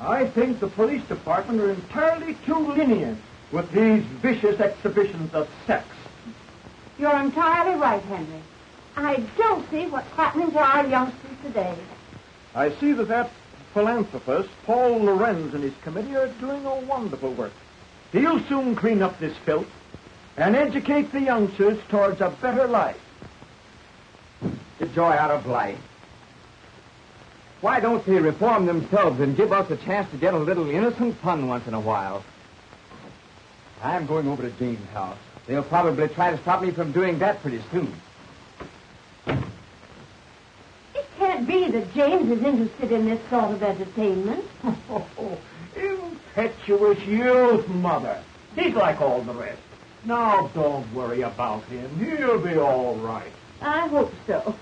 I think the police department are entirely too lenient with these vicious exhibitions of sex. You're entirely right, Henry. I don't see what's happening to our youngsters today. I see that philanthropist, Paul Lorenz, and his committee are doing a wonderful work. He'll soon clean up this filth and educate the youngsters towards a better life. The joy out of life. Why don't they reform themselves and give us a chance to get a little innocent fun once in a while? I'm going over to Jane's house. They'll probably try to stop me from doing that pretty soon. It can't be that James is interested in this sort of entertainment. Impetuous youth, Mother. He's like all the rest. Now, don't worry about him. He'll be all right. I hope so.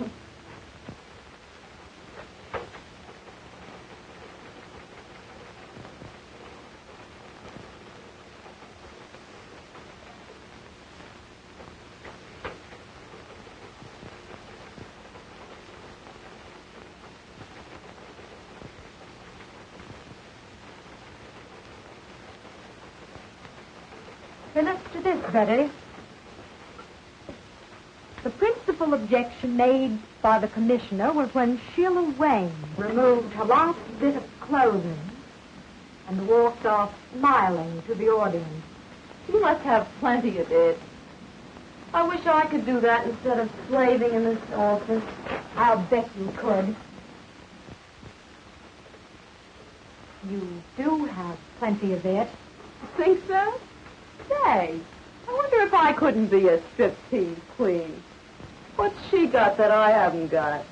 Let's do this, Betty. The principal objection made by the commissioner was when Sheila Wayne removed her last bit of clothing and walked off smiling to the audience. You must have plenty of it. I wish I could do that instead of slaving in this office. I'll bet you could. You do have plenty of it. Think so? Say, I wonder if I couldn't be a striptease queen. What's she got that I haven't got?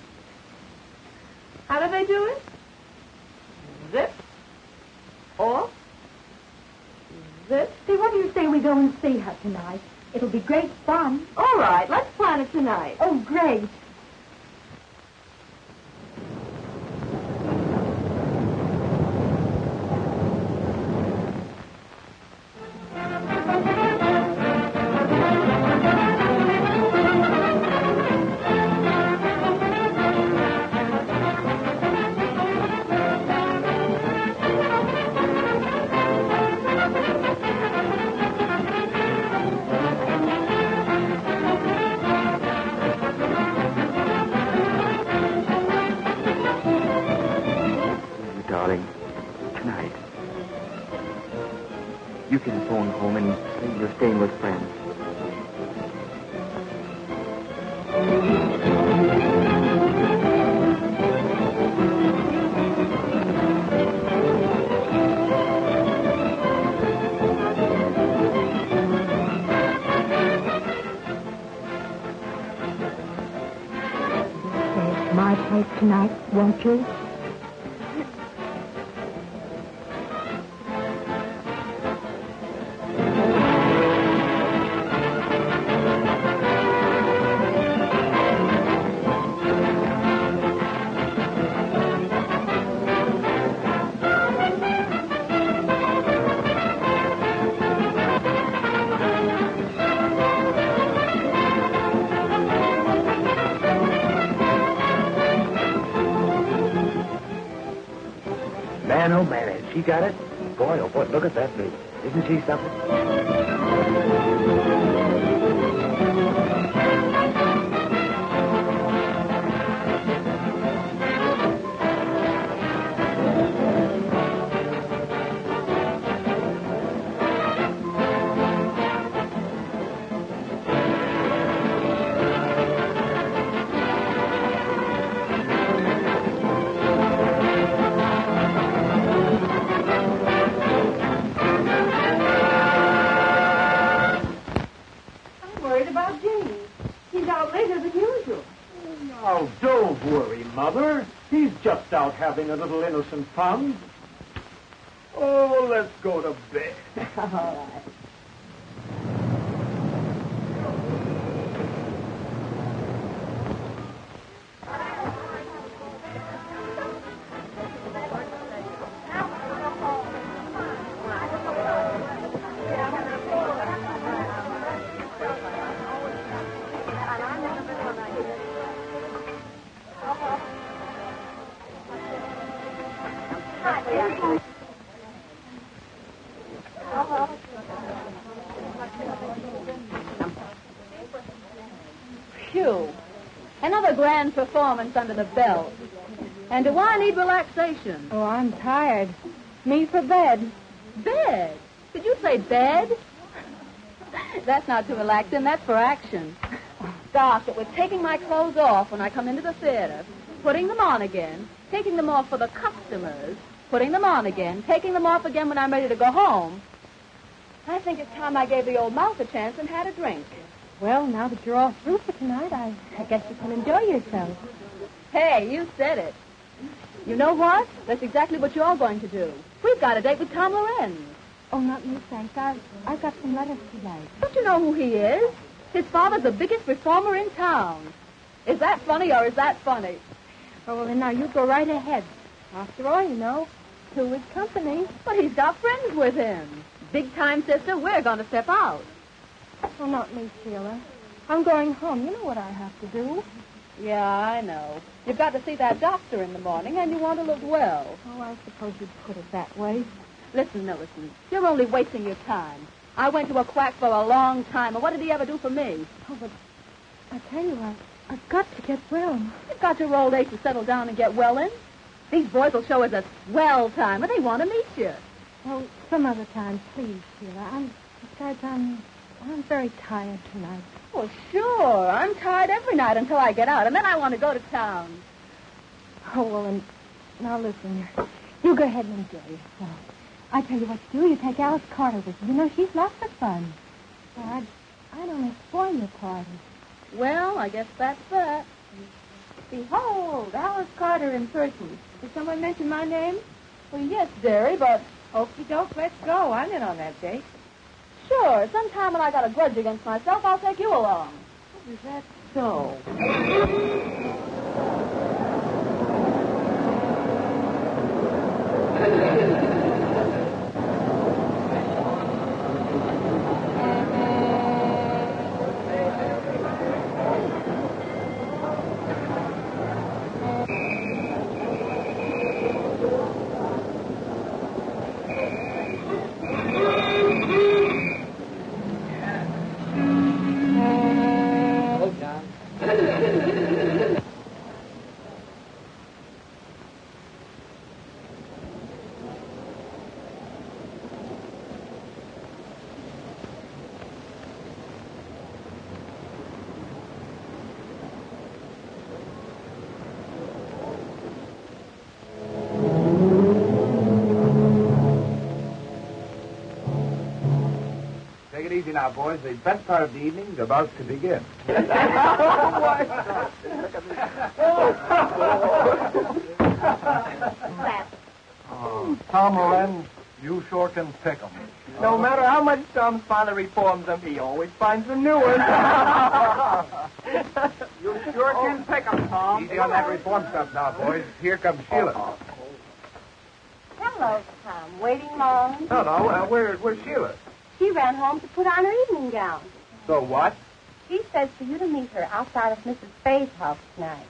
How do they do it? Zip. Off. Zip. See, what do you say we go and see her tonight? It'll be great fun. All right, let's plan it tonight. Oh, great. You can phone home and say you're staying with friends. Stay at my place tonight, won't you? Man, oh man, has she got it? Boy, oh boy, look at that baby. Isn't she something? Oh, don't worry, Mother. He's just out having a little innocent fun. Oh, let's go to bed. All right. you. Another grand performance under the belt. And do I need relaxation? Oh, I'm tired. Me for bed. Bed? Did you say bed? That's not to relax in, that's for action. Gosh, it was taking my clothes off when I come into the theater, putting them on again, taking them off for the customers, putting them on again, taking them off again when I'm ready to go home. I think it's time I gave the old mouth a chance and had a drink. Well, now that you're all through for tonight, I guess you can enjoy yourself. Hey, you said it. You know what? That's exactly what you're going to do. We've got a date with Tom Lorenz. Oh, not me, thanks. I've got some letters to write. Don't you know who he is? His father's the biggest reformer in town. Is that funny or is that funny? Oh, well, then now you go right ahead. After all, you know, two is company. But he's got friends with him. Big time, sister, we're going to step out. Oh, not me, Sheila. I'm going home. You know what I have to do. Yeah, I know. You've got to see that doctor in the morning, and you want to look well. Oh, I suppose you'd put it that way. Listen, Millicent, you're only wasting your time. I went to a quack for a long time, and what did he ever do for me? Oh, but I tell you, I've got to get well. You've got your old age to settle down and get well in. These boys will show us a swell time, and they want to meet you. Well, some other time, please, Sheila. Besides, I'm very tired tonight. Well, sure. I'm tired every night until I get out, and then I want to go to town. Oh, well, and now listen, you go ahead and enjoy yourself. I tell you what to do. You take Alice Carter with you. You know, she's lots of fun. Well, I don't want to spoil your party. Well, I guess that's that. Behold, Alice Carter in person. Did someone mention my name? Well, yes, dearie, but... Okie doke, let's go. I'm in on that date. Sure, sometime when I got a grudge against myself, I'll take you along. Is that so? Take it easy now, boys. The best part of the evening is about to begin. Tom Lorenz, you sure can pick 'em. No matter how much Tom's father reforms them, he always finds a new one. You sure can pick 'em, Tom. Easy on that reform stuff now, boys. Here comes Sheila. Hello, Tom. Waiting long? No. Where's Sheila? She ran home to put on her evening gown. So what? She says for you to meet her outside of Mrs. Faye's house tonight.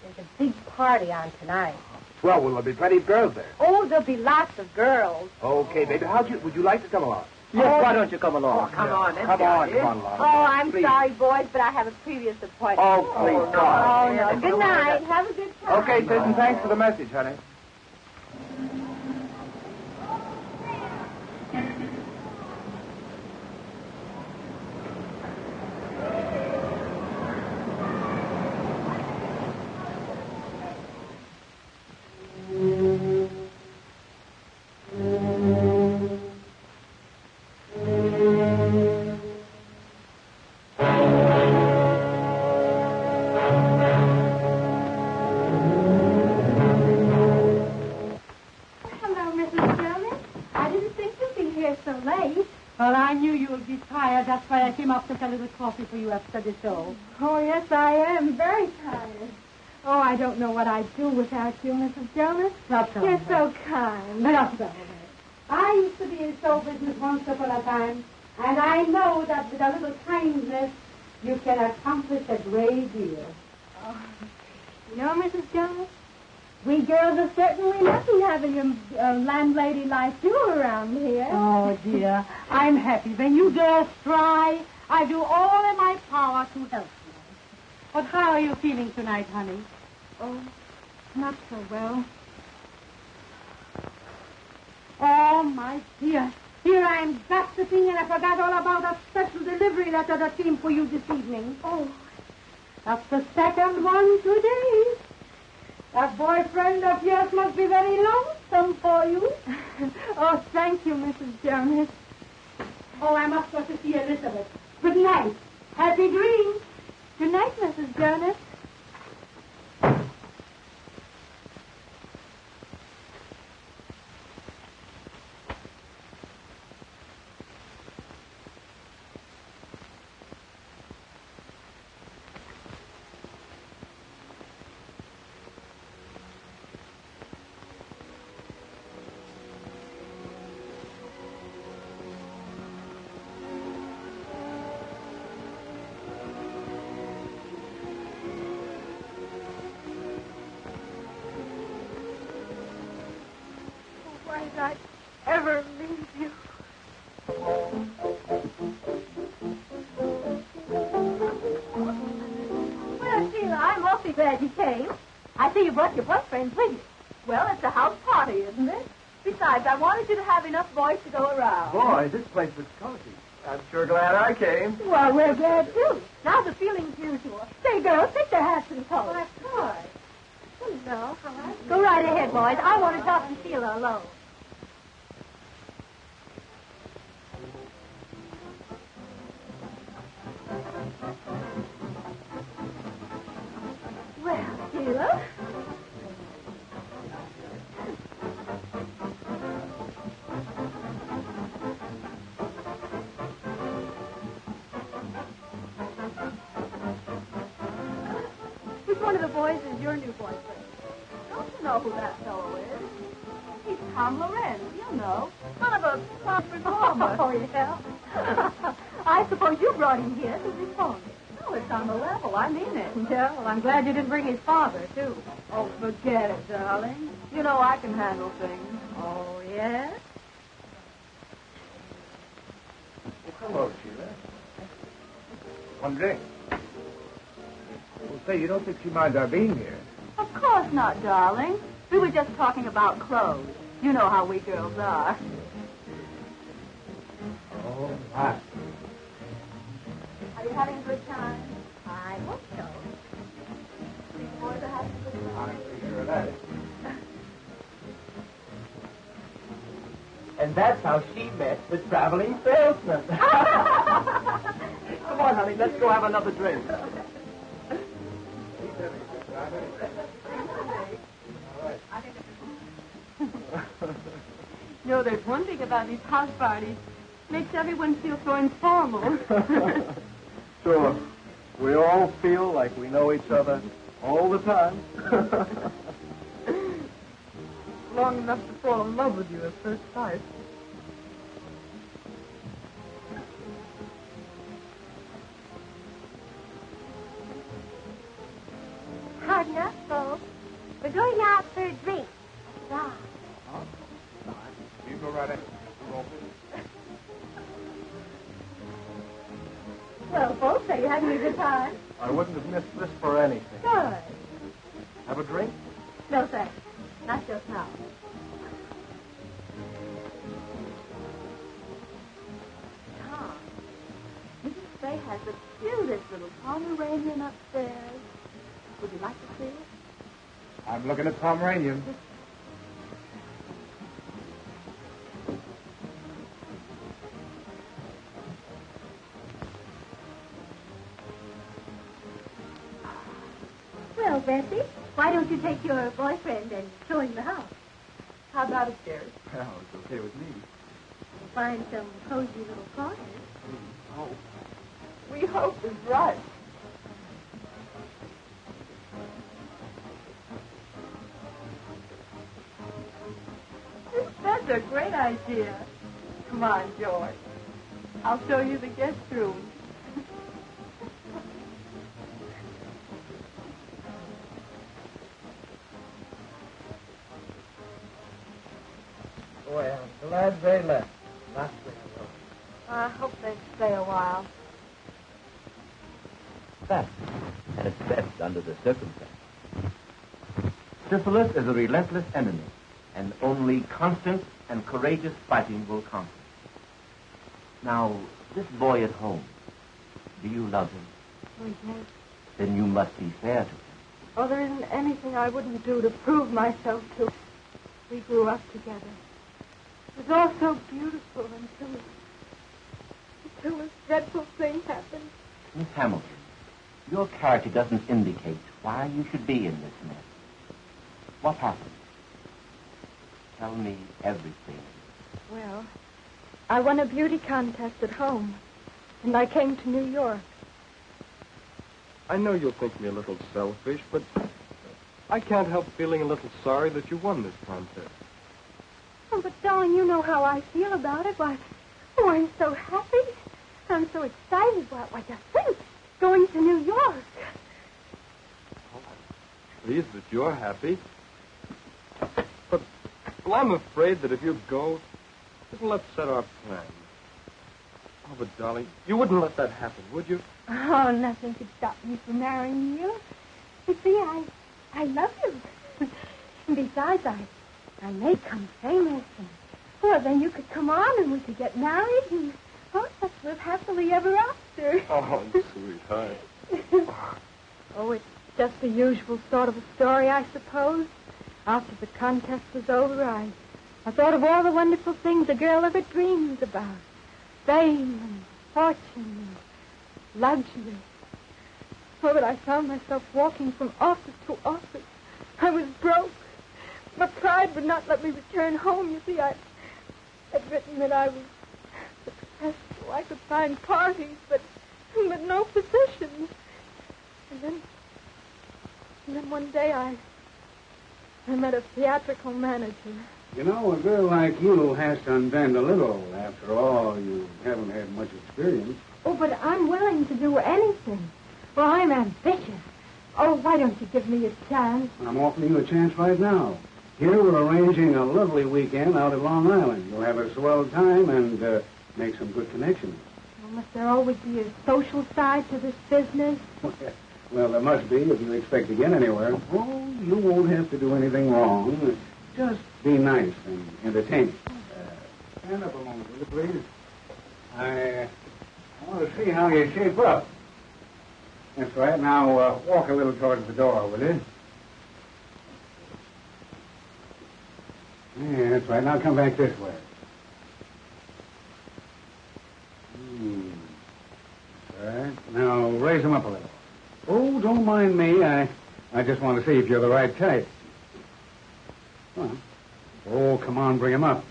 There's a big party on tonight. Well, will there be plenty of girls there? Oh, there'll be lots of girls. Okay, baby. Would you like to come along? Yes, why don't you come along? Come on, along. Oh, I'm Please. sorry, boys, but I have a previous appointment. Oh, please, Oh, come. no. Good night. Have a good time. Okay, sis, and thanks for the message, honey. Hello, Mrs. Jonas. I didn't think you'd be here so late. Well, I knew you would be tired. That's why I came up to get a little coffee for you after the show. Oh, yes, I am. Very tired. Oh, I don't know what I'd do without you, Mrs. Jonas. You're so kind. That's all right. I used to be in show business once upon a time, and I know that with a little kindness, you can accomplish a great deal. Oh, you know, Mrs. Jonas, we girls are certainly lucky having a landlady like you around here. Oh, dear. I'm happy. When you girls try, I do all in my power to help you. But how are you feeling tonight, honey? Oh, not so well. Oh, my dear. Here I'm gossiping, and I forgot all about that special delivery letter that came for you this evening. Oh, that's the second one today. That boyfriend of yours must be very lonesome for you. oh, thank you, Mrs. Jonas. Oh, I must go to see Elizabeth. Good night. Happy dreams. Good night, Mrs. Jonas. Why did I ever leave you? Well, Sheila, I'm awfully glad you came. I see you brought your boyfriend with you. Well, it's a house party, isn't it? Besides, I wanted you to have enough boys to go around. Boy, this place was cozy. I'm sure glad I came. Well, we're glad, too. Now the feeling's usual. Say, girls, take their hats and coats. Well, of course. No, go right ahead, boys. I want to talk to Sheila alone. Well, Sheila. Which one of the boys is your new boyfriend? Don't you know who that fellow is? He's Tom Lorenz, you know. Son of a top performer. Oh, yeah. I suppose you brought him here to reform it. No, it's on the level. I mean it. Yeah, well, I'm glad you didn't bring his father, too. Oh, forget it, darling. You know I can handle things. Oh, yes? Well, hello, Sheila. One drink. Well, say, you don't think she minds our being here? Of course not, darling. We were just talking about clothes. You know how we girls are. Oh, my. Are you having a good time? I hope so. These boys are having a good time. I'm pretty sure of that. And that's how she met the traveling salesman. Come on, honey, let's go have another drink. No, there's one thing about these house parties. Makes everyone feel so informal. Sure. We all feel like we know each other all the time. Long enough to fall in love with you at first sight. Hard enough, folks. We're going out for a drink. Right. You go right ahead. Well, folks, are you having a good time? I wouldn't have missed this for anything. Good. Have a drink? No, thanks. Not just now. Tom, Mrs. Fay has the cutest little Pomeranian upstairs. Would you like to see it? I'm looking at Pomeranian. Well, Bessie, why don't you take your boyfriend and show him the house? How about upstairs? Well, it's okay with me. We'll find some cozy little corners. Oh. We hope he's right. That's a great idea. Come on, George. I'll show you the guest room. Boy, I'm glad they left. Not very well. I hope they stay a while. That, and it's best under the circumstances. Syphilis is a relentless enemy, and only constant and courageous fighting will conquer. Now, this boy at home, do you love him? Oh, yes. Then you must be fair to him. Oh, there isn't anything I wouldn't do to prove myself to. We grew up together. It was all so beautiful until this dreadful thing happened. Miss Hamilton, your character doesn't indicate why you should be in this mess. What happened? Tell me everything. Well, I won a beauty contest at home, and I came to New York. I know you'll think me a little selfish, but I can't help feeling a little sorry that you won this contest. Oh, but darling, you know how I feel about it. Why, I'm so happy. I'm so excited. Why, just think, going to New York. Oh, I'm pleased that you're happy. But, well, I'm afraid that if you go, it'll upset our plans. Oh, but, darling, you wouldn't let that happen, would you? Oh, nothing could stop me from marrying you. You see, I love you. And besides, I may come famous. And, well, then you could come on and we could get married and, oh, let's live happily ever after. Oh, sweetheart. Oh, it's just the usual sort of a story, I suppose. After the contest was over, I thought of all the wonderful things a girl ever dreams about. Fame and fortune and luxury. Oh, but I found myself walking from office to office. I was broke. My pride would not let me return home. You see, I'd written that I was successful. I could find parties, but no positions. And then one day I met a theatrical manager. You know, a girl like you has to unbend a little. After all, you haven't had much experience. Oh, but I'm willing to do anything. Well, I'm ambitious. Oh, why don't you give me a chance? I'm offering you a chance right now. Here we're arranging a lovely weekend out at Long Island. You'll have a swell time and make some good connections. Well, must there always be a social side to this business? Well, there must be if you expect to get anywhere. Oh, you won't have to do anything wrong. Just be nice and entertaining. Stand up a moment, will you, please? I want to see how you shape up. That's right. Now, walk a little towards the door, will you? Yeah, that's right. Now come back this way. All right. Now, raise them up a little. Oh, don't mind me. I just want to see if you're the right type. Well, oh, come on, bring him up.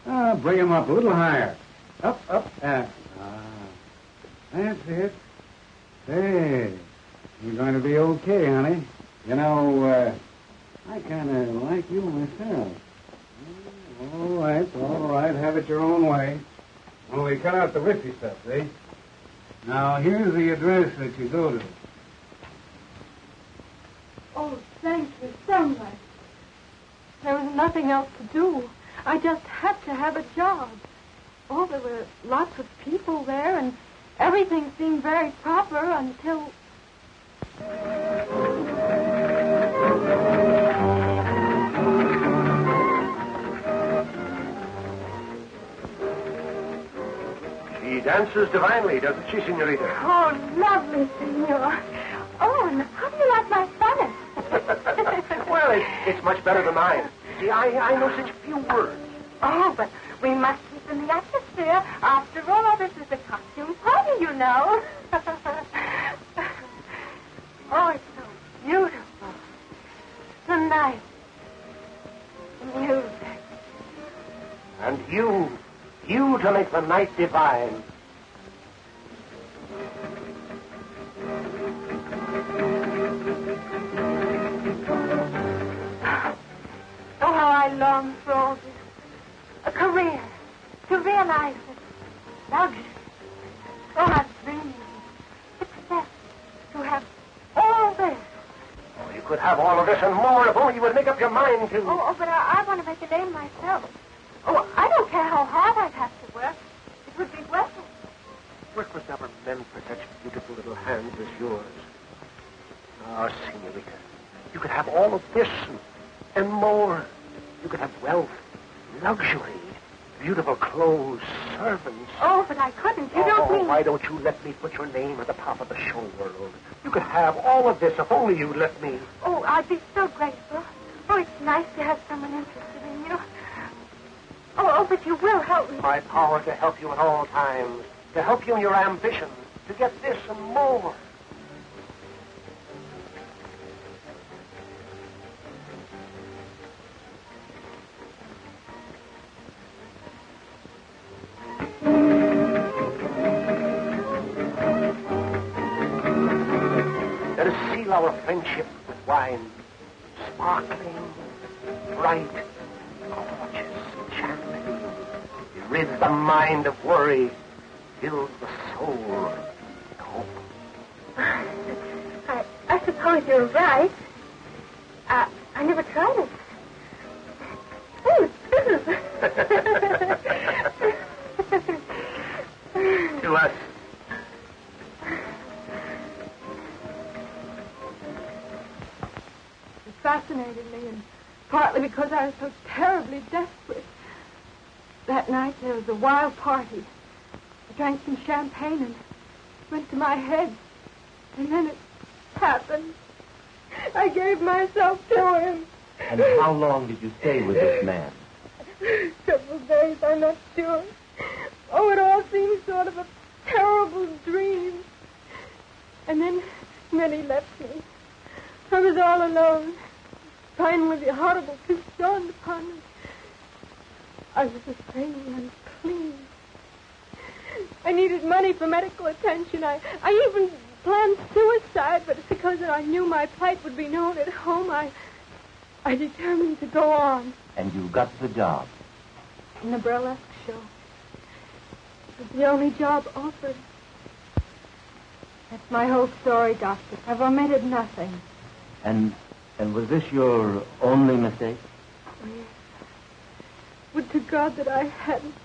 Bring him up a little higher. Up. That's it. Hey, you're going to be okay, honey. You know, I kind of like you myself. All right. Have it your own way. Only cut out the risky stuff, see? Now, here's the address that you go to. Oh, thank you so much. There was nothing else to do. I just had to have a job. Oh, there were lots of people there, and everything seemed very proper until... She dances divinely, doesn't she, senorita? Oh, lovely, senor. Oh, and how do you like my Spanish? Well, it's much better than mine. See, I know such few words. Oh, but we must keep in the atmosphere. After all, this is a costume party, you know. Oh, it's so beautiful. Tonight. The music. And you to make the night divine. Oh, how I long for all this. A career. To realize it. Luxury. Oh, I've dreamed. Success. To have all this. Oh, you could have all of this and more if only you would make up your mind to... Oh, but I want to make a name myself. Oh, I don't care how hard I'd have to work. It would be worth it. Work was never meant for such beautiful soft little hands as yours. Ah, senorita, you could have all of this and more. You could have wealth, luxury, beautiful clothes, servants. Oh, but I couldn't. You don't mean... Why don't you let me put your name at the top of the show world? You could have all of this if only you'd let me. Oh, I'd be so grateful. Oh, it's nice to have someone interested in you. Oh, but you will help me. My power to help you at all times, to help you in your ambition, to get this and more. Let us seal our friendship with wine, sparkling, bright, gorgeous, enchanting. It rids the mind of worry, fills the soul with hope. I suppose you're right. I never tried it. Oh, To us. It fascinated me, and partly because I was so terribly desperate. That night there was a wild party. I drank some champagne and it went to my head. And then it happened. I gave myself to him. And how long did you stay with this man? Several days, I'm not sure. Oh, it all seemed sort of a terrible dream. And then he left me. I was all alone. Finally, the horrible truth dawned upon me. I was afraid and unclean. I needed money for medical attention. I even planned suicide, but it's because I knew my plight would be known at home. I determined to go on. And you got the job. In the burlesque show. It was the only job offered. That's my whole story, Doctor. I've omitted nothing. And was this your only mistake? Oh, yes. Would to God that I hadn't.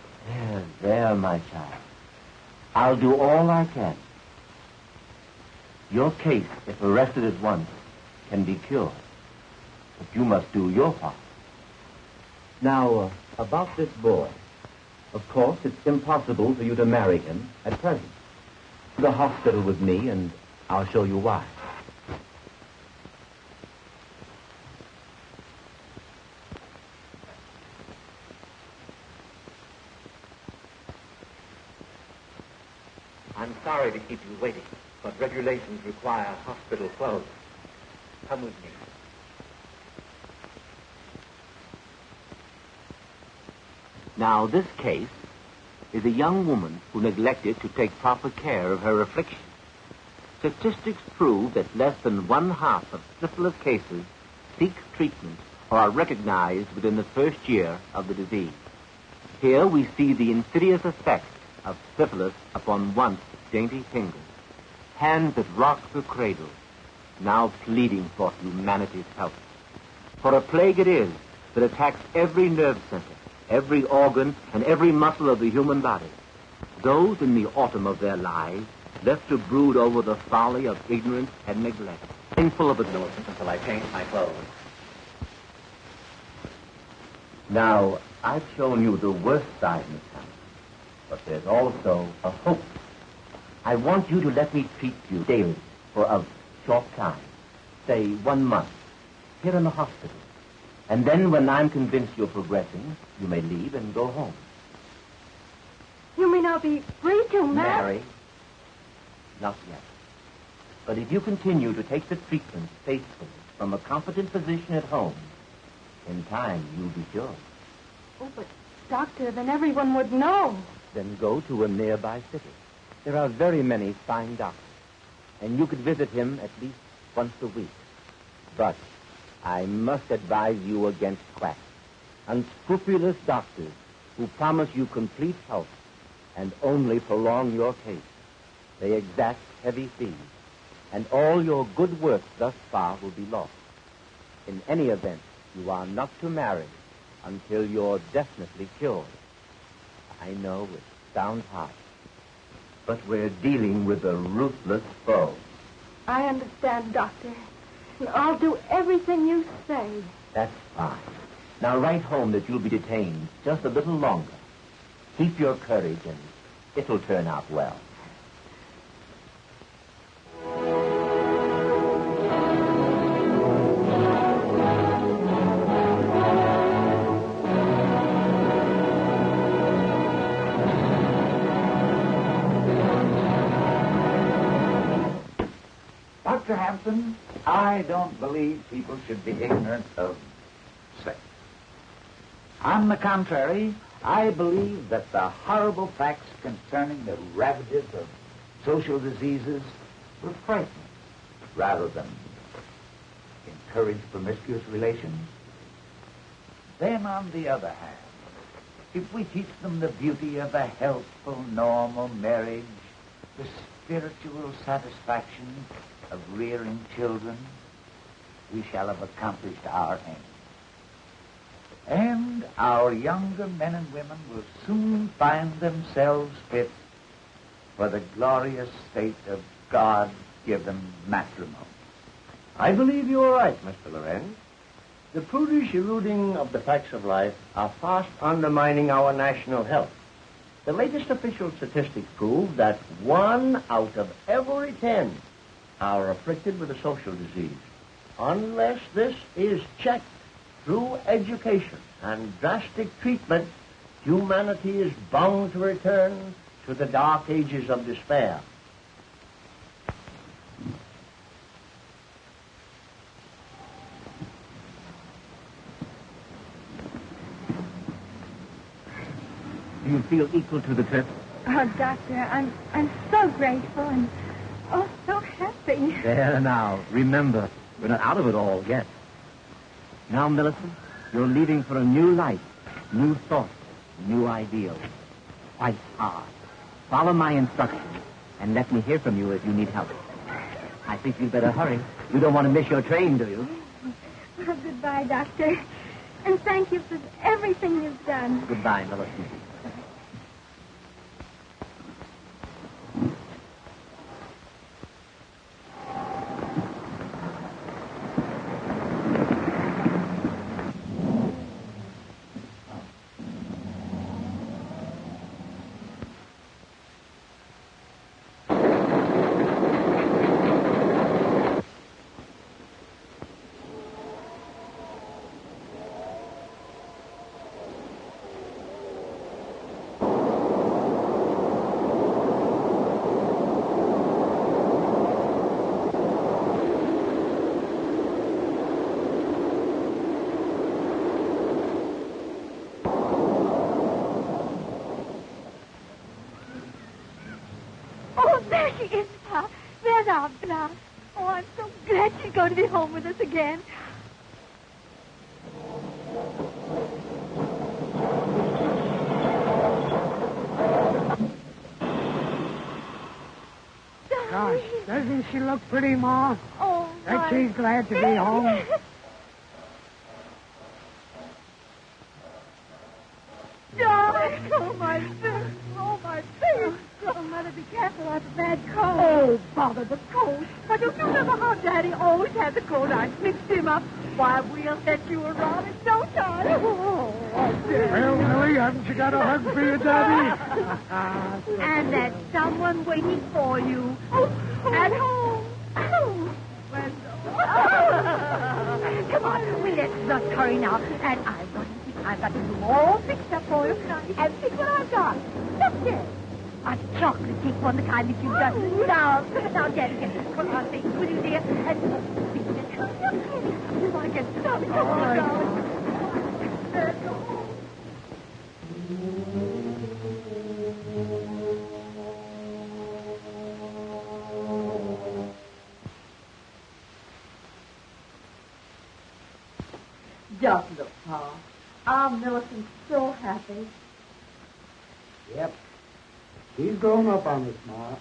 There, my child. I'll do all I can. Your case, if arrested at once, can be cured. But you must do your part. Now, about this boy. Of course, it's impossible for you to marry him at present. To the hospital with me, and I'll show you why. I'm sorry to keep you waiting, but regulations require hospital clothes. Come with me. Now, this case is a young woman who neglected to take proper care of her affliction. Statistics prove that less than 1/2 of syphilis cases seek treatment or are recognized within the first year of the disease. Here we see the insidious effect of syphilis upon once dainty fingers, hands that rock the cradle, now pleading for humanity's help. For a plague it is that attacks every nerve center, every organ, and every muscle of the human body. Those in the autumn of their lives left to brood over the folly of ignorance and neglect, painful of ignorance until I change my clothes. Now, I've shown you the worst side, Miss Hammond, but there's also a hope. I want you to let me treat you daily for a short time, say 1 month, here in the hospital. And then when I'm convinced you're progressing, you may leave and go home. You mean I'll be free to marry? Not yet. But if you continue to take the treatment faithfully from a competent physician at home, in time you'll be cured. Oh, but, Doctor, then everyone would know. Then go to a nearby city. There are very many fine doctors, and you could visit him at least once a week. But I must advise you against quacks, unscrupulous doctors who promise you complete health and only prolong your case. They exact heavy fees, and all your good work thus far will be lost. In any event, you are not to marry until you're definitely cured. I know it sounds hard, But we're dealing with a ruthless foe. I understand, Doctor. I'll do everything you say. That's fine. Now write home that you'll be detained just a little longer. Keep your courage and it'll turn out well. Dr. Hampton, I don't believe people should be ignorant of sex. On the contrary, I believe that the horrible facts concerning the ravages of social diseases will frighten rather than encourage promiscuous relations. Then, on the other hand, if we teach them the beauty of a healthful, normal marriage, the spiritual satisfaction of rearing children, we shall have accomplished our aim. And our younger men and women will soon find themselves fit for the glorious state of God-given matrimony. I believe you are right, Mr. Lorenz. The prudish eroding of the facts of life are fast undermining our national health. The latest official statistics prove that 1 out of every 10 are afflicted with a social disease. Unless this is checked through education and drastic treatment, humanity is bound to return to the dark ages of despair. Do you feel equal to the trip? Oh, Doctor, I'm so grateful and so happy. There now. Remember, we're not out of it all yet. Now, Millicent, you're leaving for a new life, new thoughts, new ideals. Fight hard. Follow my instructions, and let me hear from you if you need help. I think you'd better hurry. You don't want to miss your train, do you? Oh, goodbye, Doctor. And thank you for everything you've done. Goodbye, Millicent. There she is, Pa. There's our Blanche. Oh, I'm so glad she's going to be home with us again. Gosh, doesn't she look pretty, Ma? Oh, Bet she's glad to be home. Darling, oh, my face. Oh, my face. Oh, Mother, be careful. I have a bad cold. Oh, bother the cold. Why, don't you remember how Daddy always had the cold? I mixed him up. Why, we'll set you around in no time. Oh, Well, Millie, haven't you got a hug for your daddy? and there's someone waiting for you. At home. Come on, let's hurry now. And I've got the room all fixed up for you. And see what I've got. Look there. A chocolate cake, one the kind that you've done. Now, Daddy, come on, say, will you, dear? And come on, get started. Come on, darling. Just look, Pa. Our Millicent's so happy. Yep. He's grown up on us, Ma.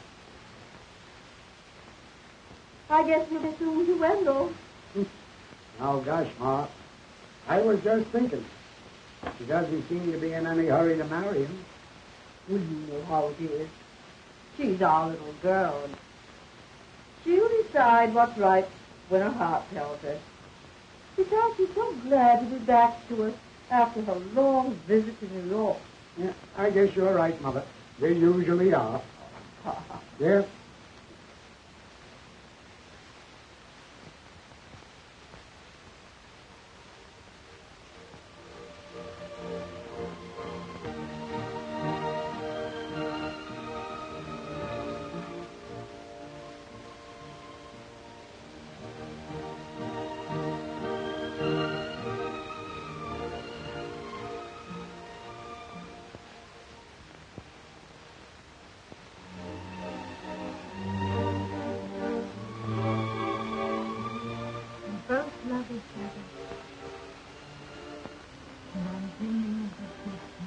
I guess we'll be soon to Wendell. Oh, gosh, Ma. I was just thinking. She doesn't seem to be in any hurry to marry him. Well, you know how it is. She's our little girl. And she'll decide what's right when her heart tells her. Besides, she's so glad to be back to us after her long visit to New York. Yeah, I guess you're right, Mother. They usually are. Yes? Both love each other. And I'm dreaming of the future.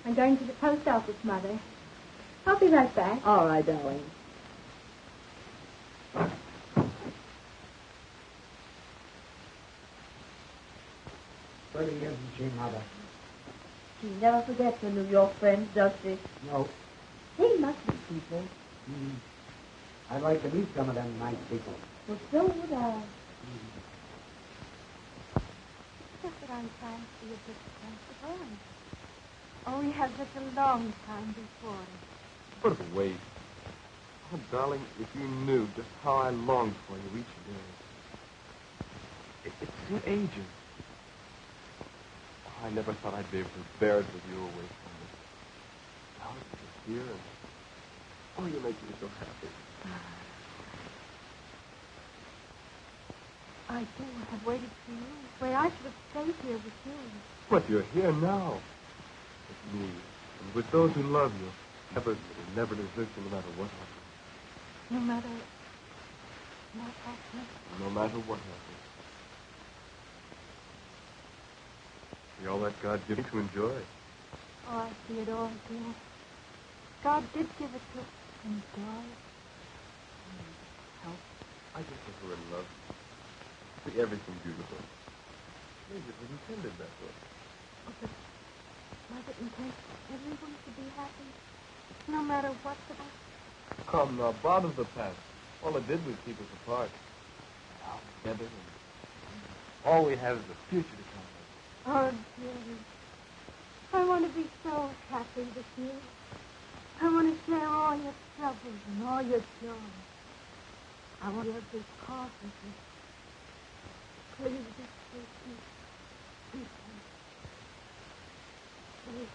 I'm going to the post office, Mother. I'll be right back. All right, darling. Pretty, isn't she, Mother? She never forgets her New York friends, does she? No. They must be people. I'd like to meet some of them nice people. Well, so would I. Just that I'm trying to be a bit sensible. Oh, we have such a long time before us. What a waste. Oh, darling, if you knew just how I longed for you each day. It seemed ages. I never thought I'd be able to bear it with you away from me. Now that you're here, and oh, you make me so happy. I do have waited for you. Where I should have stayed here with you. But you're here now. With me, and with those who love you. Never desert you no matter what happens. No matter what happens. No matter what happens. See all that God gave me to enjoy. Oh, I see it all, dear. God did give it to enjoy. Help. I just think we're in love. See everything beautiful. Maybe it was intended that way. Oh, but was it intended for everyone to be happy? No matter what's about? Come now, bother the past. All it did was keep us apart. Now together, and all we have is the future to come. Oh, dearie. I want to be so happy with you. I want to share all your troubles and all your joy. I want to have this coffee with you. Please be patient. Be patient. Please.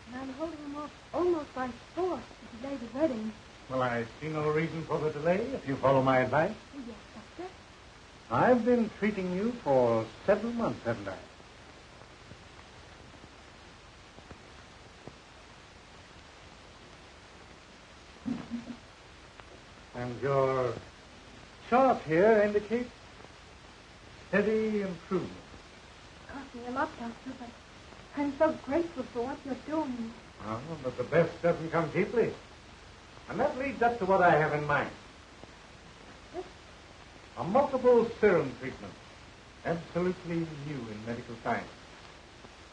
And I'm holding him off almost by force to delay the wedding. Well, I see no reason for the delay if you follow my advice. Oh, yes, Doctor. I've been treating you for several months, haven't I? And your chart here indicates steady improvement. Cost me a lot, Doctor, but I'm so grateful for what you're doing. Oh, but the best doesn't come cheaply. And that leads up to what I have in mind. Yes? A multiple serum treatment. Absolutely new in medical science.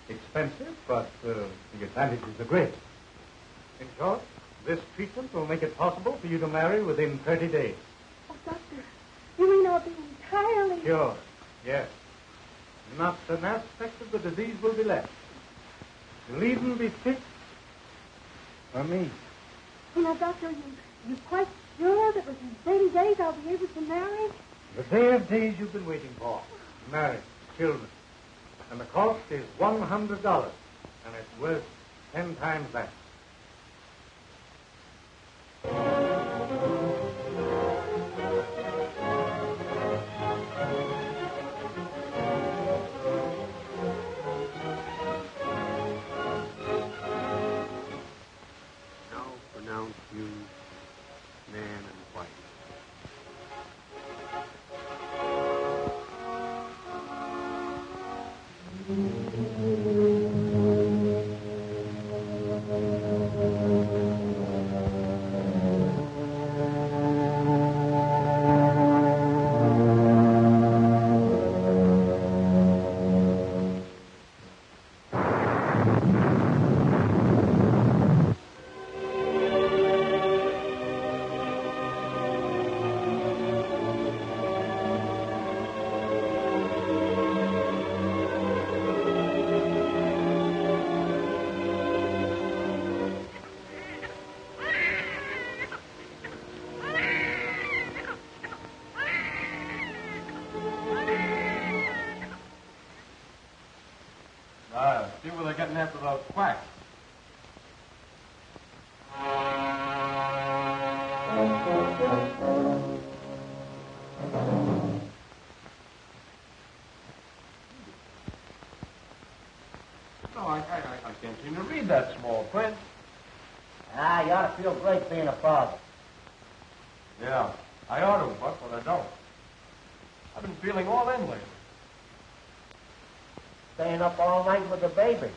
Expensive, but the advantages are great. In short, this treatment will make it possible for you to marry within 30 days. Oh, Doctor, you mean I'll be entirely... Sure, yes. Not an aspect of the disease will be left. You'll even be fit for me. You know, Doctor, you're quite sure that within 30 days I'll be able to marry? The day of days you've been waiting for. Marriage, children. And the cost is $100, and it's worth 10 times that. Now pronounce you man and wife. No, I can't seem to read that small print. Ah, you ought to feel great being a father. Yeah, I ought to, Buck, but I don't. I've been feeling all in lately. Staying up all night with the baby.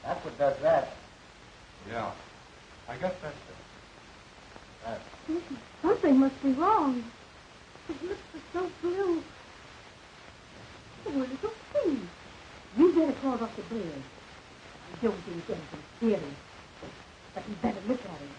That's what does that. Yeah, I guess that's it. Something must be wrong. His lips are so blue. Where did you see? You better crawl off the bed. I don't think anything serious. But you better look at him.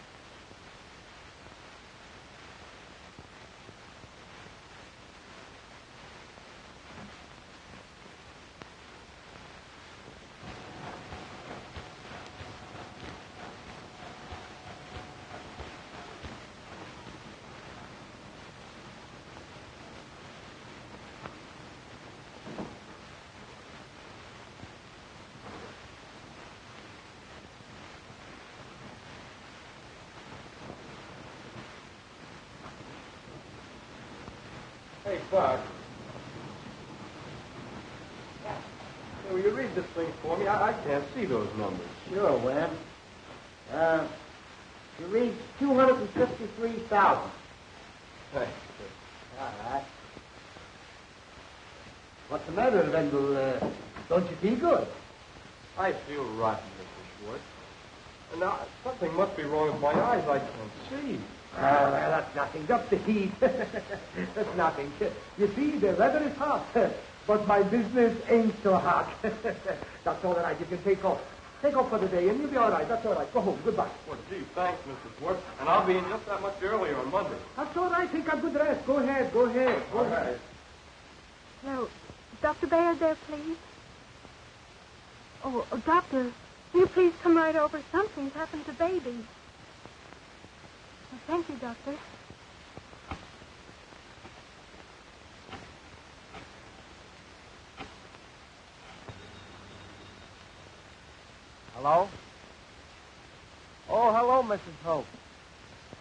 Hey, Buck. Will you read this thing for me? I can't see those numbers. Sure, Webb. You read 253,000. Thanks. All right. What's the matter, Wendell? Don't you feel good? I feel rotten, Mr. Schwartz. And now, something must be wrong with my eyes. I can't see. Well, that's nothing. Just the heat. That's nothing. You see, the weather is hot, but my business ain't so hot. That's all right. You can take off. Take off for the day, and you'll be all right. That's all right. Go home. Goodbye. Well, gee, thanks, Mr. Schwartz. And I'll be in just that much earlier on Monday. That's all right. Take a good rest. Go ahead. Go ahead. Go ahead. Now, Dr. Bayard there, please. Oh, Doctor, will you please come right over? Something's happened to baby. Well, thank you, Doctor. Hello? Oh, hello, Mrs. Hope.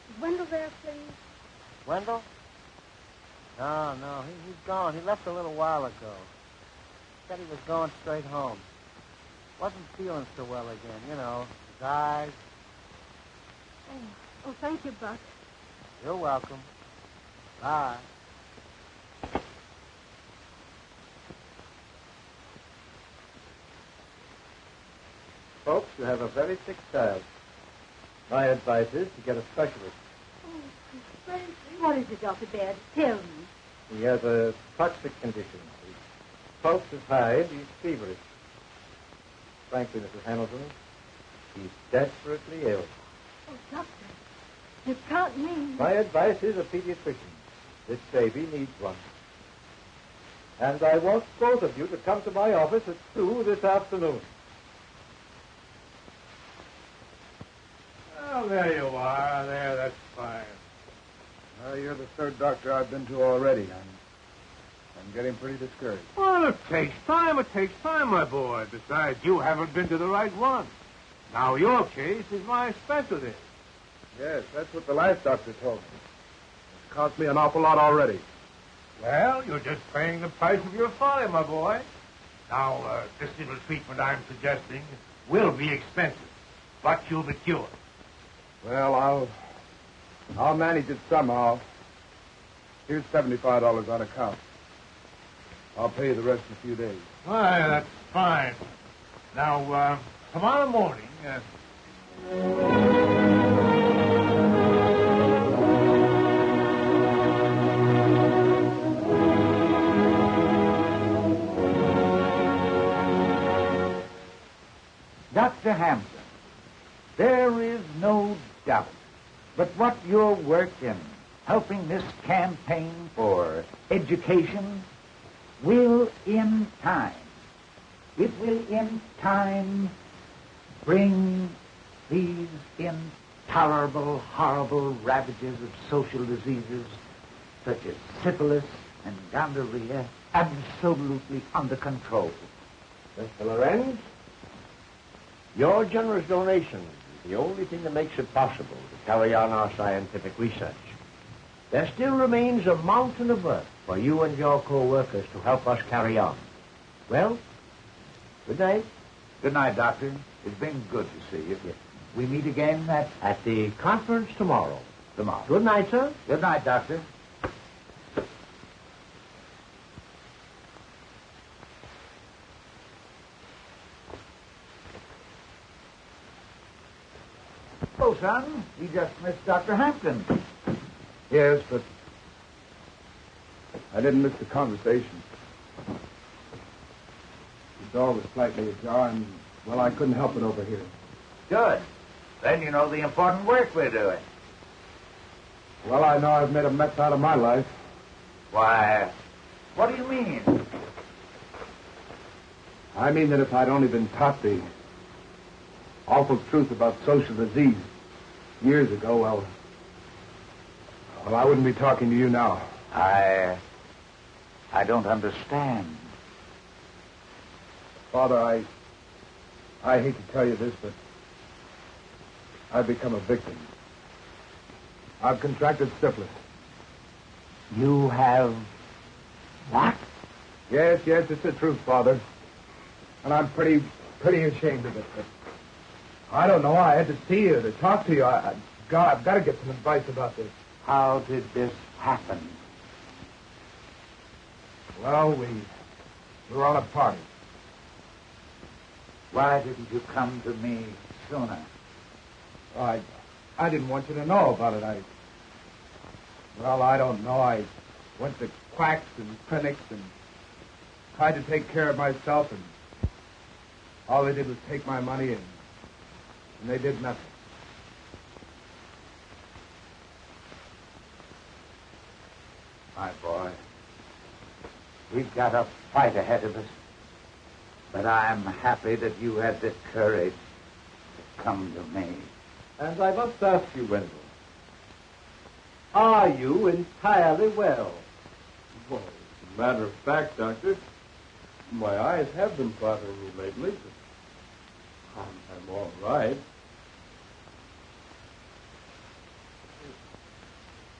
Is Wendell there, please? Wendell? No, he's gone. He left a little while ago. Said he was going straight home. Wasn't feeling so well again, you know. His eyes. Oh, thank you, Buck. You're welcome. Bye. Folks, you have a very sick child. My advice is to get a specialist. Oh, what is it, Dr. Baird? Tell me. He has a toxic condition. His pulse is high and he's feverish. Frankly, Mrs. Hamilton, he's desperately ill. Oh, Doctor, you can't mean... My advice is a pediatrician. This baby needs one. And I want both of you to come to my office at 2 this afternoon. Oh, there you are. There, that's fine. You're the third doctor I've been to already. I'm getting pretty discouraged. Well, it takes time, my boy. Besides, you haven't been to the right one. Now, your case is my specialty. Yes, that's what the last doctor told me. It's cost me an awful lot already. Well, you're just paying the price of your folly, my boy. Now, this little treatment I'm suggesting will be expensive, but you'll be cured. Well, I'll manage it somehow. Here's $75 on account. I'll pay you the rest in a few days. Why, that's fine. Now, tomorrow morning... Dr. Hampton, there is no doubt but what your work in helping this campaign for education will in time, bring these intolerable, horrible ravages of social diseases such as syphilis and gonorrhea absolutely under control. Mr. Lorenz, your generous donation is the only thing that makes it possible to carry on our scientific research. there still remains a mountain of work for you and your co-workers to help us carry on. Well, good night. Good night, Doctor. It's been good to see you. Yes. We meet again At the conference tomorrow. tomorrow. Good night, sir. Good night, Doctor. Oh, son, we just missed Dr. Hampton. Yes, but I didn't miss the conversation. The door was slightly ajar, and, well, I couldn't help it over here. Good. Then you know the important work we're doing. Well, I know I've made a mess out of my life. Why, what do you mean? I mean that if I'd only been taught the awful truth about social disease years ago, well, I wouldn't be talking to you now. I don't understand. Father, I hate to tell you this, but I've become a victim. I've contracted syphilis. You have what? Yes, it's the truth, Father. And I'm pretty ashamed of it, but I don't know. I had to see you, to talk to you. I've got to get some advice about this. How did this happen? Well, we were on a party. Why didn't you come to me sooner? I didn't want you to know about it. I don't know. I went to quacks and clinics and tried to take care of myself, and all they did was take my money, and they did nothing. My boy, we've got a fight ahead of us. But I'm happy that you had the courage to come to me. And I must ask you, Wendell, are you entirely well? Well, as a matter of fact, Doctor, my eyes have been bothering me lately, but I'm all right.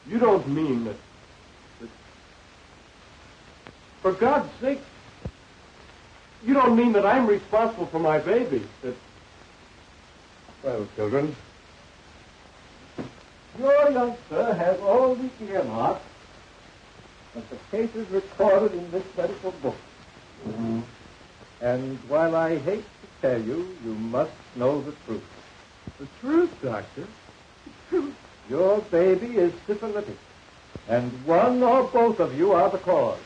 You don't mean that... For God's sake, you don't mean that I'm responsible for my baby? Well, children, Your youngster has all the earmarks of the cases recorded in this medical book. Mm-hmm. And while I hate to tell you, you must know the truth. The truth, Doctor? The truth. Your baby is syphilitic, and one or both of you are the cause.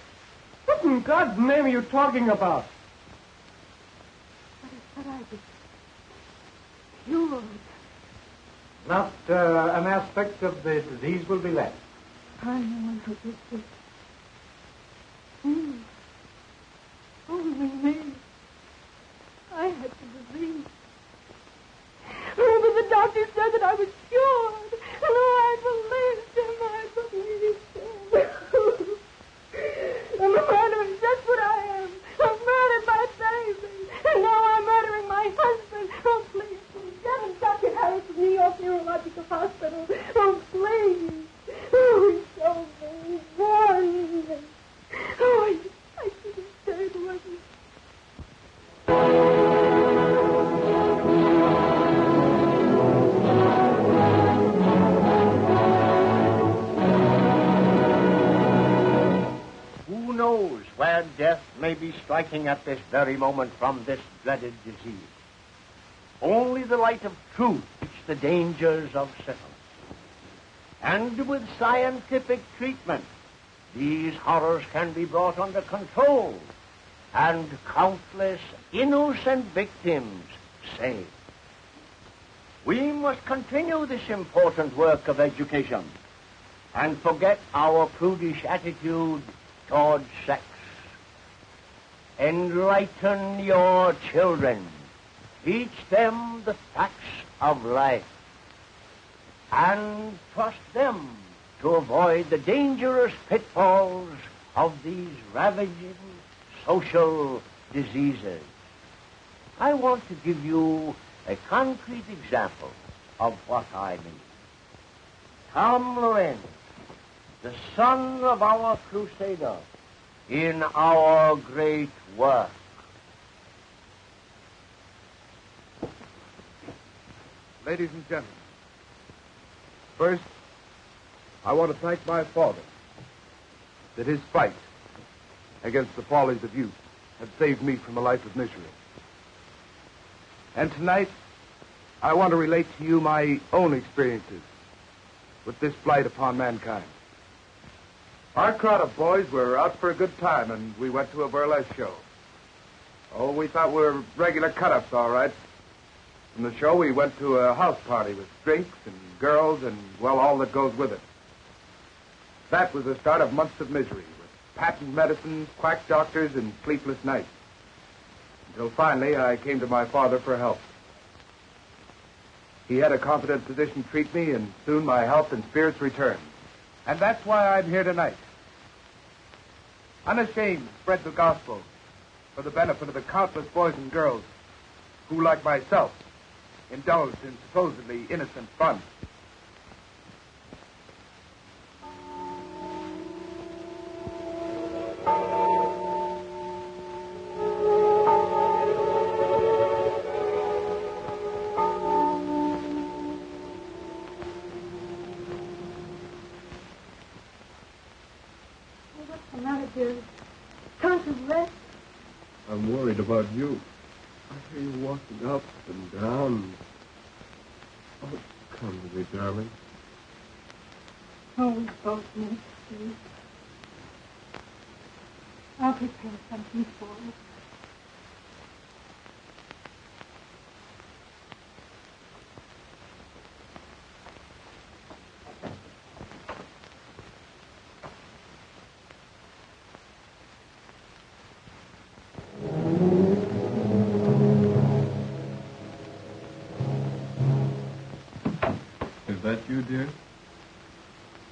What in God's name are you talking about? What I did. Cured. Not an aspect of the disease will be left. I'm the one who did this. Me. Only me. I had the disease. Remember the doctor said that I was cured. And I believed him. I believed him. I'm a murderer. That's what I am. I've murdered my baby. And now I'm murdering my husband. Oh, please, get him, Dr. Harris of New York Neurological Hospital. Oh, please. Oh, show me. Warn me. Oh, I should have stayed with you. Who knows where death may be striking at this very moment from this dreaded disease? Only the light of truth teaches the dangers of syphilis. And with scientific treatment, these horrors can be brought under control and countless innocent victims saved. We must continue this important work of education and forget our prudish attitude towards sex. Enlighten your children. Teach them the facts of life. And trust them to avoid the dangerous pitfalls of these ravaging social diseases. I want to give you a concrete example of what I mean. Tom Lorenz, the son of our crusader, in our great work. Ladies and gentlemen, first, I want to thank my father that his fight against the follies of youth had saved me from a life of misery. And tonight, I want to relate to you my own experiences with this blight upon mankind. Our crowd of boys were out for a good time, and we went to a burlesque show. Oh, we thought we were regular cut-ups, all right. From the show, we went to a house party with drinks and girls and, well, all that goes with it. That was the start of months of misery, with patent medicines, quack doctors, and sleepless nights. Until finally, I came to my father for help. He had a competent physician treat me, and soon my health and spirits returned. And that's why I'm here tonight. Unashamed to spread the gospel for the benefit of the countless boys and girls who, like myself, indulged in supposedly innocent fun. I'm worried about you. I hear you walking up and down. Oh, come to me, darling. Oh, we both need sleep. I'll prepare something for us. Is that you, dear?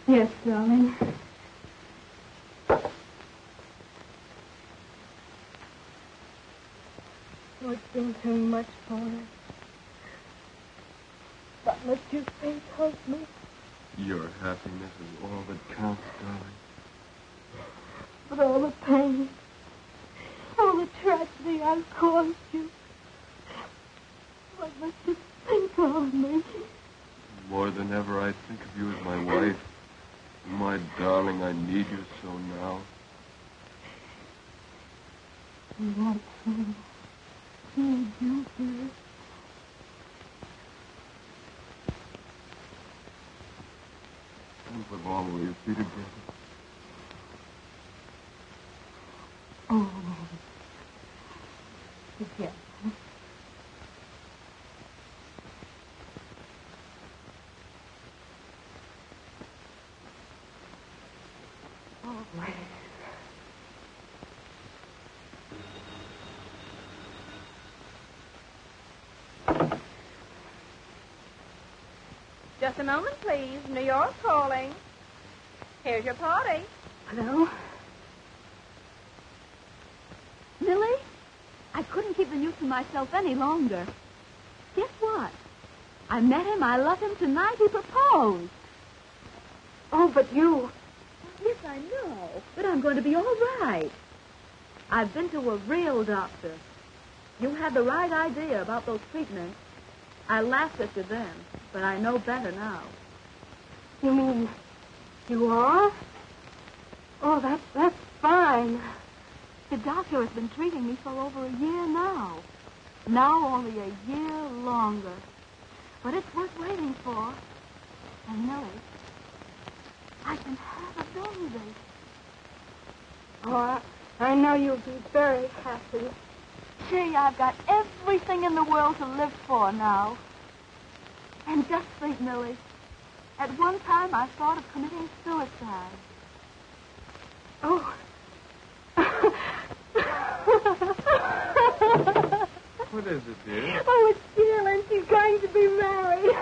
Yes, darling. Lord, don't tell me much for it. But what you say tells me. Your happiness is all that counts, darling. But all the pain, all the tragedy I've caused you, what must you think of me? More than ever, I think of you as my wife. My darling, I need you so now. That's so. Need you, dear. And for long will you be together? Oh, yes. Just a moment, please. New York calling. Here's your party. Hello? Millie, I couldn't keep the news to myself any longer. Guess what? I met him. I love him tonight. He proposed. Oh, but you... Yes, I know. But I'm going to be all right. I've been to a real doctor. You had the right idea about those treatments. I laughed at you then, but I know better now. You mean you are? Oh, that's fine. The doctor has been treating me for over a year now. Now only a year longer. But it's worth waiting for. And Millie, I can have a baby. Oh, I know you'll be very happy. Gee, I've got everything in the world to live for now. And just think, Millie, at one time I thought of committing suicide. Oh. What is it, dear? Oh, it's Jill, and she's going to be married.